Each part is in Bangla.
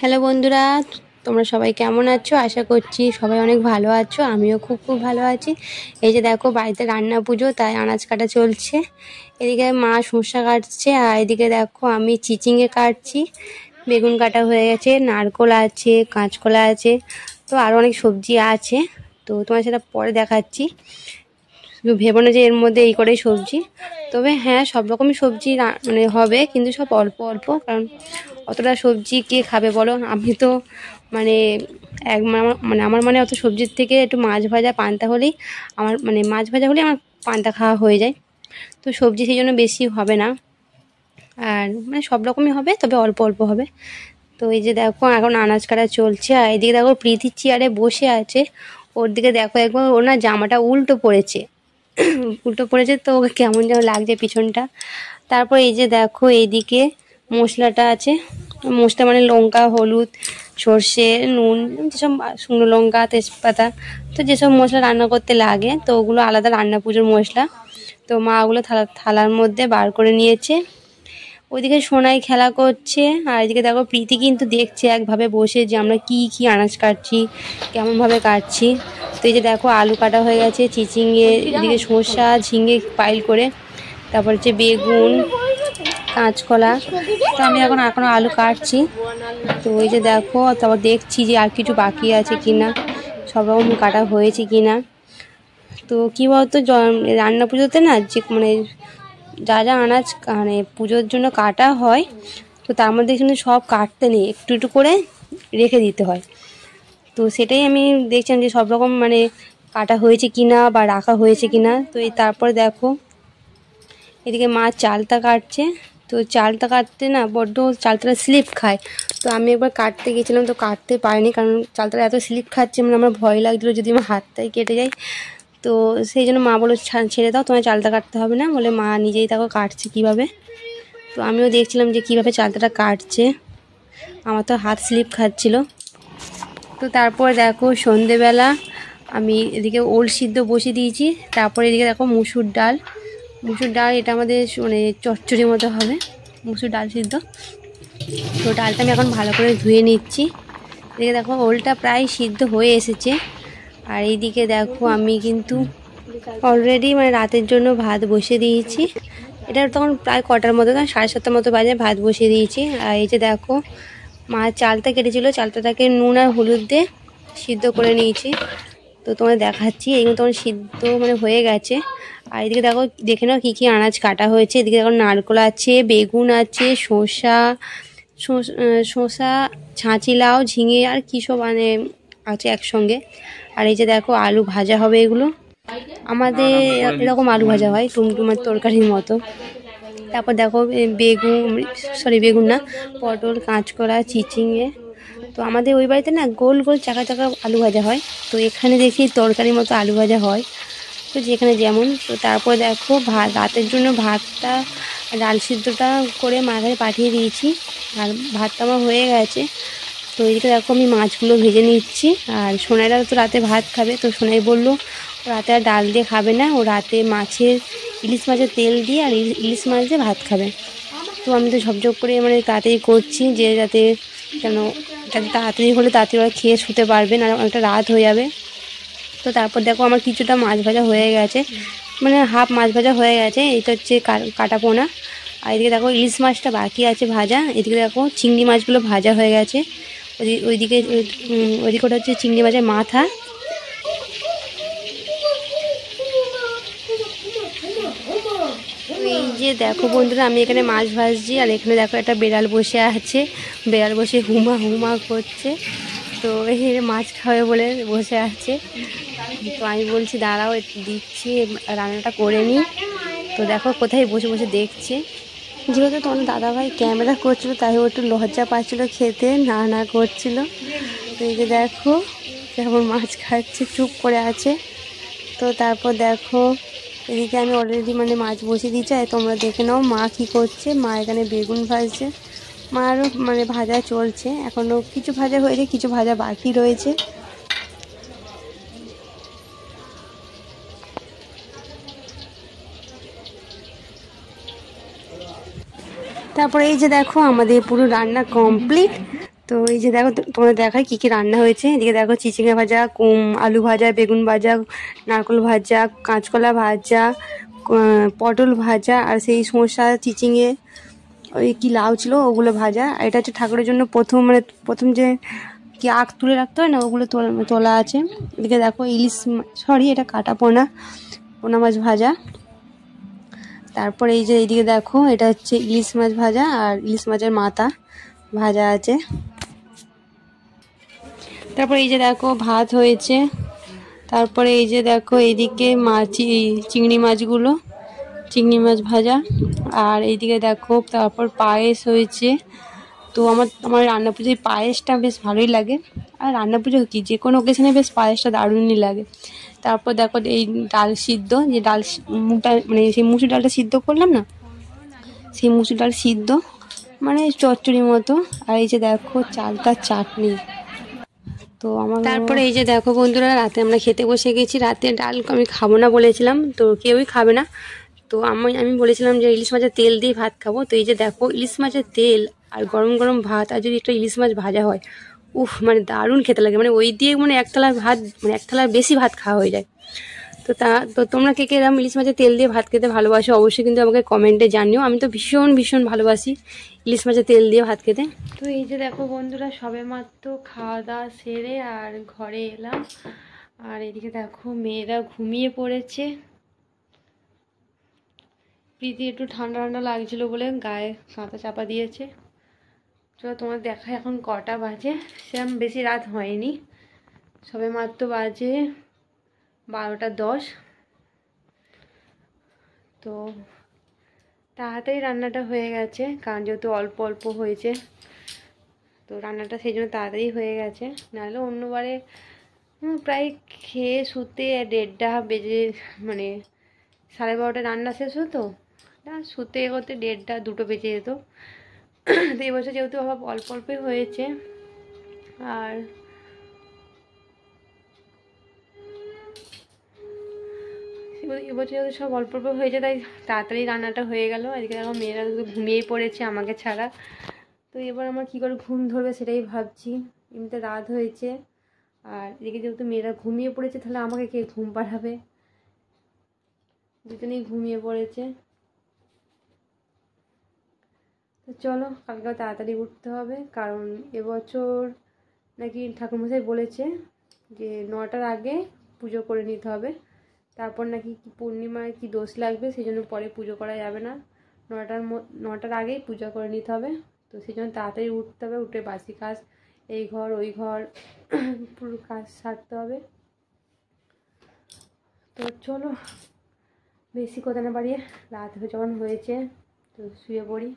হ্যালো বন্ধুরা, তোমরা সবাই কেমন আছো? আশা করছি সবাই অনেক ভালো আছো। আমিও খুব ভালো আছি। এই যে দেখো, বাড়িতে রান্না পুজো, তাই আনাজ কাটা চলছে। এদিকে মা শসা কাটছে, আর এদিকে দেখো আমি চিচিঙে কাটছি। বেগুন কাটা হয়ে গেছে, নারকোল আছে, কাঁচকলা আছে, তো আরও অনেক সবজি আছে। তো তোমার সেটা পরে দেখাচ্ছি। ভেবো না যে এর মধ্যে এই করেই সবজি, তবে হ্যাঁ সব রকমই সবজি মানে হবে, কিন্তু সব অল্প অল্প, কারণ অতটা সবজি কে খাবে বলো। আমি তো মানে আমার অত সবজির থেকে একটু মাছ ভাজা পান্তা হলেই মাছ ভাজা হলেই আমার পান্তা খাওয়া হয়ে যায়। তো সবজি সেই জন্য বেশি হবে না, আর সব রকমই হবে, তবে অল্প অল্প হবে। তো এই যে দেখো এখন আনাজ কাটা চলছে, আর এদিকে দেখো প্রীতির চেয়ারে বসে আছে। ওর দিকে দেখো একবার, ওর না জামাটা উল্টো পড়েছে তো ওকে কেমন যেন লাগছে পিছনটা। তারপর এই যে দেখো এইদিকে মশলাটা আছে। মশলা লঙ্কা, হলুদ, সর্ষে, নুন, যেসব শুকনো লঙ্কা, তেজপাতা, তো যেসব মশলা রান্না করতে লাগে, তো ওগুলো আলাদা রান্না পুজোর মশলা। তো মা ওগুলো থালার মধ্যে বার করে নিয়েছে। ওইদিকে সোনাই খেলা করছে, আর এদিকে দেখো প্রীতি কিন্তু দেখছে একভাবে বসে যে আমরা কি আনাজ কাটছি, কেমনভাবে কাটছি। তো এই যে দেখো আলু কাটা হয়ে গেছে, চিচিঙে, এদিকে শসা, ঝিঙে পাইল করে, তারপর হচ্ছে বেগুন, কাঁচকলা। তো আমি এখনো আলু কাটছি। তো ওই যে দেখো, তারপর দেখছি যে আর কিছু বাকি আছে কিনা, সব রকম কাটা হয়েছে কিনা। তো কী বলতো, রান্না পুজোতে না যে যা আনাজ পুজোর জন্য কাটা হয়, তো তার মধ্যে কিন্তু সব কাটতে নেই, একটু একটু করে রেখে দিতে হয়। তো সেটাই আমি দেখছিলাম যে সব রকম কাটা হয়েছে কিনা বা রাখা হয়েছে কিনা। তো এই তারপরে দেখো এদিকে মা চালটা কাটছে। তো চালটা কাটতে না বড্ড চালটা স্লিপ খায়। তো আমি একবার কাটতে গেছিলাম, তো কাটতে পারিনি, কারণ চালটা এত স্লিপ খাচ্ছে, আমার ভয় লাগছিলো যদি আমার হাতটাই কেটে যায়। তো সেই জন্য মা বলো ছেড়ে দাও, তোমার চালটা কাটতে হবে না বলে, মা নিজেই দেখো কাটছে কীভাবে। তো আমিও দেখছিলাম যে কীভাবে চালটাটা কাটছে, আমার তো হাত স্লিপ খাচ্ছিল। তো তারপর দেখো সন্ধেবেলা আমি এদিকে ওল সিদ্ধ বসিয়ে দিয়েছি। তারপরে এদিকে দেখো মুসুর ডাল, এটা আমাদের চচ্চড়ির মতো হবে, মুসুর ডাল সিদ্ধ। তো ডালটা আমি এখন ভালো করে ধুয়ে নিচ্ছি। এদিকে দেখো ওলটা প্রায় সিদ্ধ হয়ে এসেছে। আর এইদিকে দেখো আমি কিন্তু অলরেডি রাতের জন্য ভাত বসিয়ে দিয়েছি। এটা তখন প্রায় কটার মতো, 7:30 মতো বাজে, ভাত বসিয়ে দিয়েছি। আর এই যে দেখো মা চালটা কেটেছিল, চালটাকে নুন আর হলুদ দিয়ে সিদ্ধ করে নিয়েছি। তো তোমাদের দেখাচ্ছি, এইগুলো তখন সিদ্ধ হয়ে গেছে। আর এদিকে দেখো, দেখে নাও কী আনাজ কাটা হয়েছে। এদিকে দেখো নারকোল আছে, বেগুন আছে, শসা, ছাঁচি লাউ, ঝিঙে আর কী সব আছে একসঙ্গে। আর এই যে দেখো আলু ভাজা হবে, এগুলো আমাদের এরকম আলু ভাজা হয় টুমটুমের তরকারির মতো। তারপর দেখো বেগুন না, পটল, কাঁচকলা, চিচিঙে। তো আমাদের ওই বাড়িতে না গোল গোল চাকা আলু ভাজা হয়, তো এখানে দেখি তরকারির মতো আলু ভাজা হয়, তো যেখানে যেমন। তো তারপর দেখো রাতের জন্য ভাতটা, ডাল সিদ্ধটা করে মার কাছে পাঠিয়ে দিয়েছি, আর ভাতটা আমার হয়ে গেছে। তো এইদিকে দেখো আমি মাছগুলো ভেজে নিচ্ছি। আর সোনাইরা তো রাতে ভাত খাবে, তো সোনাই বললো ও রাতে আর ডাল দিয়ে খাবে না, ও রাতে ইলিশ মাছের তেল দিয়ে আর ইলিশ মাছ দিয়ে ভাত খাবে। তো আমি তো ঝপঝপ করে তাড়াতাড়ি করছি, যে যাতে তাড়াতাড়ি হলে তাড়াতাড়ি ওরা খেয়ে শুতে পারবে না, অনেকটা রাত হয়ে যাবে। তো তারপর দেখো আমার কিছুটা মাছ ভাজা হয়ে গেছে, হাফ মাছ ভাজা হয়ে গেছে। এটা হচ্ছে কাটা পোনা। আর এদিকে দেখো ইলিশ মাছটা বাকি আছে ভাজা। এদিকে দেখো চিংড়ি মাছগুলো ভাজা হয়ে গেছে। ওইদিকে ওটা হচ্ছে চিংড়ি মাছের মাথা। এই যে দেখো বন্ধুরা, আমি এখানে মাছ ভাজছি, আর এখানে দেখো একটা বেড়াল বসে আছে, বেড়াল বসে হুমা করছে। তো এই মাছ খাবে বলে বসে আছে। তো আমি বলছি দাঁড়াও দিচ্ছি, রান্নাটা করে নিই। তো দেখো কোথায় বসে বসে দেখছে। যেহেতু তোমার দাদাভাই ক্যামেরা করছিল, তাই ও একটু লজ্জা পাচ্ছিলো, খেতে না করছিল। তো এই যে দেখো কেমন মাছ খাচ্ছে, চুপ করে আছে। তো তারপর দেখো এদিকে আমি অলরেডি মাছ বসিয়ে দিয়েছি, আর তোমরা দেখে নাও মা কী করছে। মা এখানে বেগুন ভাজছে, মা আরও ভাজা চলছে, এখনও কিছু ভাজা হয়েছে, কিছু ভাজা বাকি রয়েছে। তারপরে এই যে দেখো আমাদের পুরো রান্না কমপ্লিট। তো এই যে দেখো তোমাদের দেখায় কি কি রান্না হয়েছে। এদিকে দেখো চিচিঙ্গা ভাজা, আলু ভাজা, বেগুন ভাজা, নারকোল ভাজা, কাঁচকলা ভাজা, পটল ভাজা, আর সেই শসা চিচিঙ্গে ওই কি লাউ ছিল ওগুলো ভাজা। এটা হচ্ছে ঠাকুরের জন্য প্রথম যে কি আখ তুলে রাখতে হয় না, ওগুলো তোলা আছে। এদিকে দেখো ইলিশ, সরি এটা কাটা পোনা মাছ ভাজা। তারপরে এই যে এইদিকে দেখো এটা হচ্ছে ইলিশ মাছ ভাজা, আর ইলিশ মাছের মাথা ভাজা আছে। তারপরে এই যে দেখো ভাত হয়েছে। তারপরে এই যে দেখো এইদিকে চিংড়ি চিংড়ি মাছ ভাজা, আর এইদিকে দেখো তারপর পায়েস হয়েছে। তো আমার রান্না পুজোয় পায়েসটা বেশ ভালোই লাগে, আর রান্না পুজো কি যে কোনো ওকেশনে বেশ পায়েসটা দারুণই লাগে। তারপর দেখো এই ডাল সিদ্ধ, যে মুগটা মানে সেই মুসুর ডালটা সিদ্ধ করলাম না, সেই মুসুর ডাল সিদ্ধ মানে চচ্চড়ির মতো। আর এই যে দেখো চালতার চাটনি। তো তারপরে এই যে দেখো বন্ধুরা, রাতে আমরা খেতে বসে গেছি। রাতে ডাল আমি খাবো না বলেছিলাম, তো কেউই খাবে না। তো আমি বলেছিলাম যে ইলিশ মাছের তেল দিয়ে ভাত খাবো। তো এই যে দেখো ইলিশ মাছের তেল আর গরম গরম ভাত, আর যদি একটা ইলিশ মাছ ভাজা হয়, উফ মানে দারুণ খেতে লাগে। মানে ওই দিয়ে মানে এক থালার বেশি ভাত খাওয়া হয়ে যায়। তো তোমরা কে কে এরকম ইলিশ মাছের তেল দিয়ে ভাত খেতে ভালোবাসো অবশ্যই কিন্তু আমাকে কমেন্টে জানিও। আমি তো ভীষণ ভালোবাসি ইলিশ মাছের তেল দিয়ে ভাত খেতে। তো এই যে দেখো বন্ধুরা, সবে মাত্র খাওয়া দাওয়া সেরে আর ঘরে এলাম। আর এদিকে দেখো মেয়েরা ঘুমিয়ে পড়েছে। প্রীতি একটু ঠান্ডা লাগছিল বলে গায়ে কাঁথা চাপা দিয়েছে। চলো তোমার দেখায় এখন কটা বাজে। সেরকম বেশি রাত হয়নি, সবে মাত্র বাজে 12টা 10। তো তাড়াতাড়ি রান্নাটা হয়ে গেছে, কারণ যেহেতু অল্প অল্প হয়েছে, তো রান্নাটা সেই জন্য তাড়াতাড়ি হয়ে গেছে। নাহলে অন্যবারে প্রায় খেয়ে শুতে 1:30 বেজে, মানে 12:30 রান্না শেষ হতো না, শুতে করতে 1:30 2 বেজে যেত। তো এবছর যেহেতু অল্প অল্পই হয়েছে, আর এবছর যেহেতু সব অল্প অল্প হয়েছে, তাই তাড়াতাড়ি রান্নাটা হয়ে গেল। আজকে দেখো মেয়েরা ঘুমিয়েই পড়েছে আমাকে ছাড়া। তো এবার আমার কী করে ঘুম ধরবে সেটাই ভাবছি। এমনিতে রাত হয়েছে, আর এদিকে যেহেতু মেয়েরা ঘুমিয়ে পড়েছে, তাহলে আমাকে কে ঘুম পাড়াবে? দুজনেই ঘুমিয়ে পড়েছে। তো চলো কালকে তাড়াতাড়ি উঠতে হবে, কারণ এবছর নাকি ঠাকুরমশাই বলেছে যে 9টার আগে পুজো করে নিতে হবে। তারপর নাকি পূর্ণিমায় কি দোষ লাগবে, সেই জন্য পরে পুজো করা যাবে না, 9টার আগেই পূজা করে নিতে হবে। তো সেই জন্য তাড়াতাড়ি উঠতে হবে, উঠে বাসি কাজ এই ঘর ওই ঘর পুরো কাজ সারতে হবে। তো চলো বেশি কথা না বাড়িয়ে, রাত যখন হয়েছে তো শুয়ে পড়ি,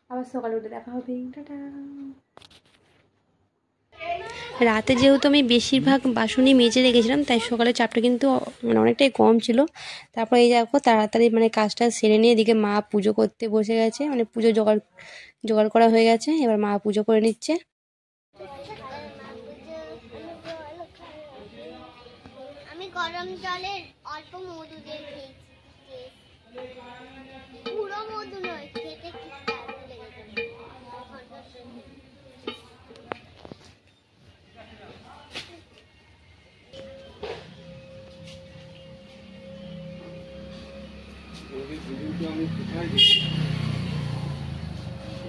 আবার সকালে উঠে দেখা হবে। টাটা। রাতে যেহেতু আমি বেশিরভাগ বাসনই মেজে রেখেছিলাম, তাই সকালে চাপটা কিন্তু মানে অনেকটাই কম ছিল। তারপরে এই দেখো তাড়াতাড়ি মানে কাজটা সেরে নিয়ে এদিকে মা পুজো করতে বসে গেছে, মানে পুজো জোগাড় করা হয়ে গেছে। এবার মা পুজো করে নিচ্ছে। আমি গরম জলে অল্প মধু দিয়ে খেয়েছি, পুরো মধু নয়, খেতে কি দারুণ লেগেছে। আমি কোথায় গেছি,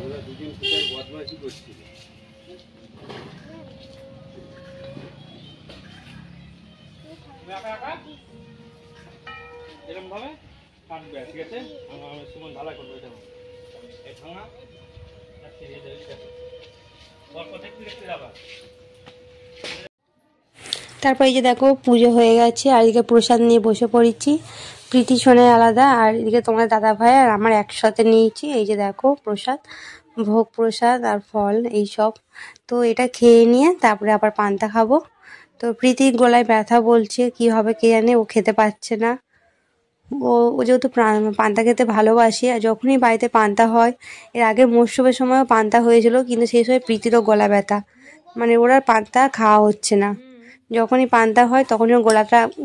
ওরা দুদিন কোথায় বদমাইশি করছিল। এরকম ভাবে কাটবে, ঠিক আছে? আমি সুমন ঢালাই করবো, এটা এই ভাঙা তারপর এই যে দেখো পুজো হয়ে গেছে, আর এদিকে প্রসাদ নিয়ে বসে পড়েছি। প্রীতি সোনার আলাদা, আর এদিকে তোমার দাদা ভাই আর আমার একসাথে নিয়েছি। এই যে দেখো প্রসাদ, ভোগ প্রসাদ আর ফল এইসব। তো এটা খেয়ে নিয়ে তারপরে আবার পান্তা খাবো। তো প্রীতির গলায় ব্যথা বলছে, কি হবে কে জানে, ও খেতে পারছে না। ও যেহেতু পান্তা খেতে ভালোবাসে, আর যখনই বাড়িতে পান্তা হয়, এর আগে মরশুমের সময়ও পান্তা হয়েছিল, কিন্তু সেই সময় প্রীতিরও গলা ব্যথা, মানে ওরা পান্তা খাওয়া হচ্ছে না। যখনই পান্তা হয় তখনই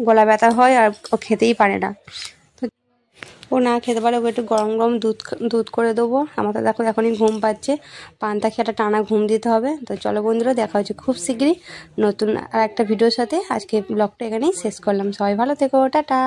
গলা ব্যথা হয়, আর ও খেতেই পারে না। ও না খেতে পারে, ওকে একটু গরম গরম দুধ করে দেবো। আমার তো দেখো এখনই ঘুম পাচ্ছে, পান্তা খেয়ে একটা টানা ঘুম দিতে হবে। তো চলো বন্ধুরা, দেখা হচ্ছে খুব শীঘ্রই নতুন আর একটা ভিডিওর সাথে। আজকে ব্লগটা এখানেই শেষ করলাম। সবাই ভালো থেকো, টাটা।